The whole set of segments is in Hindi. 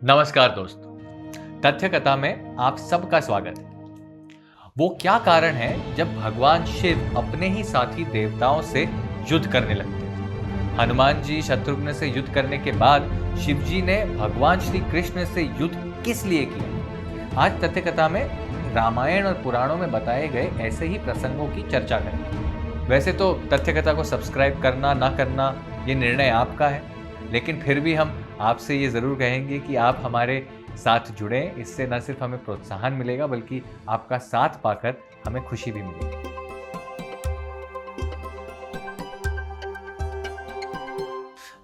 नमस्कार दोस्तों, तथ्य कथा में आप सबका स्वागत है। वो क्या कारण है जब भगवान शिव अपने ही साथी देवताओं से युद्ध करने लगते थे? हनुमान जी शत्रुघ्न से युद्ध करने के बाद शिव जी ने भगवान श्री कृष्ण से युद्ध किस लिए किया? आज तथ्य कथा में रामायण और पुराणों में बताए गए ऐसे ही प्रसंगों की चर्चा करेंगे। वैसे तो तथ्य कथा को सब्सक्राइब करना ना करना ये निर्णय आपका है, लेकिन फिर भी हम आपसे ये ज़रूर कहेंगे कि आप हमारे साथ जुड़ें। इससे न सिर्फ हमें प्रोत्साहन मिलेगा बल्कि आपका साथ पाकर हमें खुशी भी मिलेगी।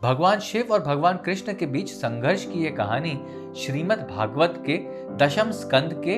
भगवान शिव और भगवान कृष्ण के बीच संघर्ष की यह कहानी श्रीमद् भागवत के दशम स्कंद के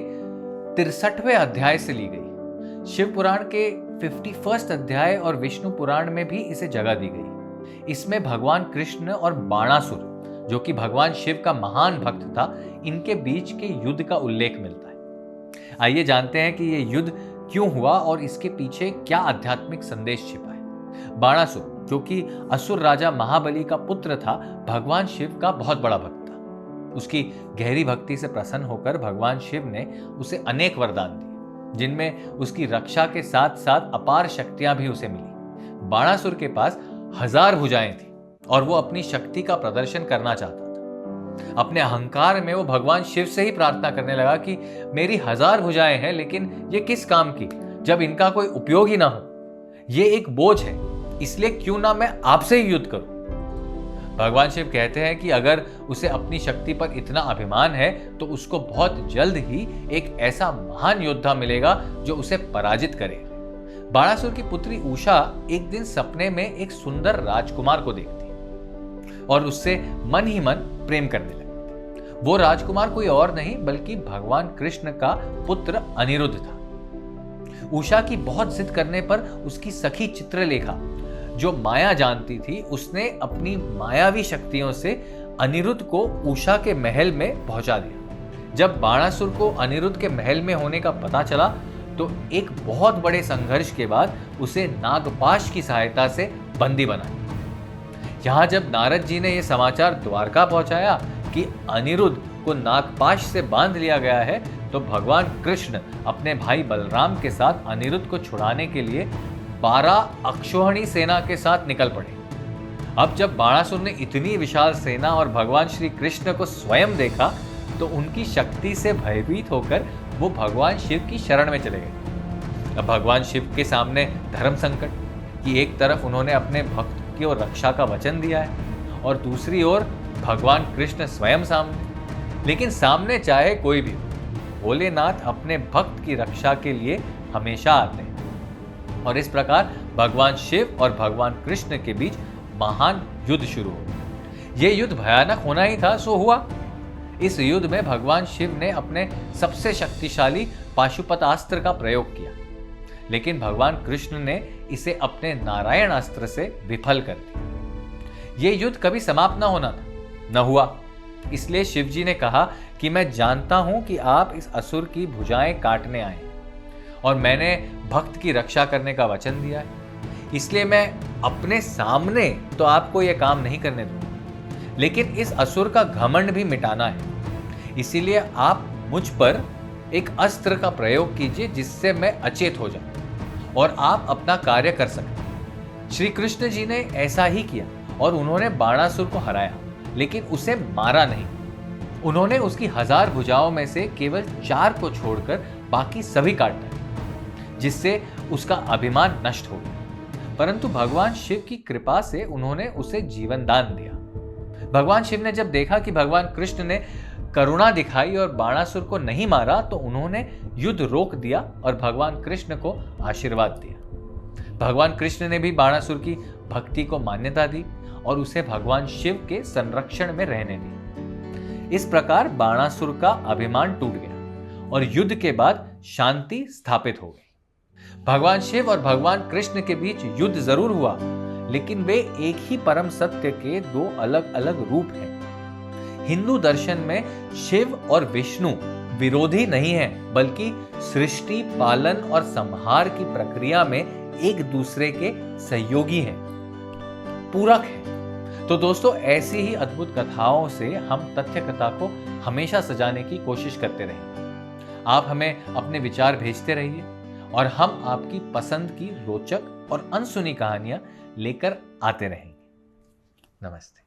63वें अध्याय से ली गई। शिव पुराण के 51 अध्याय और विष्णु पुराण में भी इसे जगह दी गई। इसमें भगवान कृष्ण और बाणासुर, जो कि भगवान शिव का महान भक्त था, इनके बीच के युद्ध का उल्लेख मिलता है। आइए जानते हैं कि यह युद्ध क्यों हुआ और इसके पीछे क्या आध्यात्मिक संदेश छिपा है। बाणासुर, जो कि असुर राजा महाबली का पुत्र था, भगवान शिव का बहुत बड़ा भक्त था। उसकी गहरी भक्ति से प्रसन्न होकर भगवान शिव ने उसे अनेक वरदान दिए, जिनमें उसकी रक्षा के साथ साथ अपार शक्तियां भी उसे मिली। बाणासुर के पास 1000 भुजाएं थी और वो अपनी शक्ति का प्रदर्शन करना चाहता था। अपने अहंकार में वो भगवान शिव से ही प्रार्थना करने लगा कि मेरी 1000 भुजाएं हैं, लेकिन ये किस काम की जब इनका कोई उपयोग ही ना हो। ये एक बोझ है, इसलिए क्यों ना मैं आपसे ही युद्ध करूं। भगवान शिव कहते हैं कि अगर उसे अपनी शक्ति पर इतना अभिमान है तो उसको बहुत जल्द ही एक ऐसा महान योद्धा मिलेगा जो उसे पराजित करे। बाणासुर की पुत्री उषा एक दिन सपने में एक सुंदर राजकुमार को देखती और उससे मन ही मन प्रेम करने लगती। वो राजकुमार कोई और नहीं बल्कि भगवान कृष्ण का पुत्र अनिरुद्ध था। उषा की बहुत जिद करने पर उसकी सखी चित्रलेखा, जो माया जानती थी, उसने अपनी मायावी शक्तियों से अनिरुद्ध को उषा के महल में पहुंचा दिया। जब बाणासुर को अनिरुद्ध के महल में होने का पता चला तो एक बहुत बड़े संघर्ष के बाद उसे नागपाश की सहायता से बंदी बनाया। यहां जब नारद जी ने यह समाचार द्वारका पहुंचाया कि अनिरुद्ध को नागपाश से बांध लिया गया है, तो भगवान कृष्ण अपने भाई बलराम के साथ अनिरुद्ध को छुड़ाने के लिए 12 अक्षौहिणी सेना के साथ निकल पड़े। अब जब बाणासुर ने इतनी विशाल सेना और भगवान श्री कृष्ण को स्वयं देखा तो उनकी शक्ति से भयभीत होकर वो भगवान शिव की शरण में चले गए। अब भगवान शिव के सामने धर्म संकट कि एक तरफ उन्होंने अपने भक्त की ओर रक्षा का वचन दिया है और दूसरी ओर भगवान कृष्ण स्वयं सामने। लेकिन सामने चाहे कोई भी, भोलेनाथ अपने भक्त की रक्षा के लिए हमेशा आते हैं। और इस प्रकार भगवान शिव और भगवान कृष्ण के बीच महान युद्ध शुरू हो। यह युद्ध भयानक होना ही था, सो हुआ। इस युद्ध में भगवान शिव ने अपने सबसे शक्तिशाली पाशुपतास्त्र का प्रयोग किया, लेकिन भगवान कृष्ण ने इसे अपने नारायण अस्त्र से विफल कर दिया। यह युद्ध कभी समाप्त न होना था, न हुआ। इसलिए शिव जी ने कहा कि मैं जानता हूं कि आप इस असुर की भुजाएं काटने आए और मैंने भक्त की रक्षा करने का वचन दिया है, इसलिए मैं अपने सामने तो आपको यह काम नहीं करने दूंगा, लेकिन इस असुर का घमंड भी मिटाना है। इसीलिए आप मुझ पर एक अस्त्र का प्रयोग कीजिए जिससे मैं अचेत हो जाऊं और आप अपना कार्य कर सकें। श्री कृष्ण जी ने ऐसा ही किया और उन्होंने बाणासुर को हराया, लेकिन उसे मारा नहीं। उन्होंने उसकी 1000 भुजाओं में से केवल 4 को छोड़कर बाकी सभी काट डाले, जिससे उसका अभिमान नष्ट हो गया। परंतु भगवान शिव की कृपा से उन्होंने उसे जीवन दान दिया। भगवान शिव ने जब देखा कि भगवान कृष्ण ने करुणा दिखाई और बाणासुर को नहीं मारा, तो उन्होंने युद्ध रोक दिया और भगवान कृष्ण को आशीर्वाद दिया। भगवान कृष्ण ने भी बाणासुर की भक्ति को मान्यता दी और उसे भगवान शिव के संरक्षण में रहने दी। इस प्रकार बाणासुर का अभिमान टूट गया और युद्ध के बाद शांति स्थापित हो गई। भगवान शिव और भगवान कृष्ण के बीच युद्ध जरूर हुआ, लेकिन वे एक ही परम सत्य के 2 अलग अलग रूप हैं। हिंदू दर्शन में शिव और विष्णु विरोधी नहीं है, बल्कि सृष्टि, पालन और संहार की प्रक्रिया में एक दूसरे के सहयोगी हैं, पूरक हैं। तो दोस्तों, ऐसी ही अद्भुत कथाओं से हम तथ्य कथा को हमेशा सजाने की कोशिश करते रहेंगे। आप हमें अपने विचार भेजते रहिए और हम आपकी पसंद की रोचक और अनसुनी कहानियां लेकर आते रहेंगे। नमस्ते।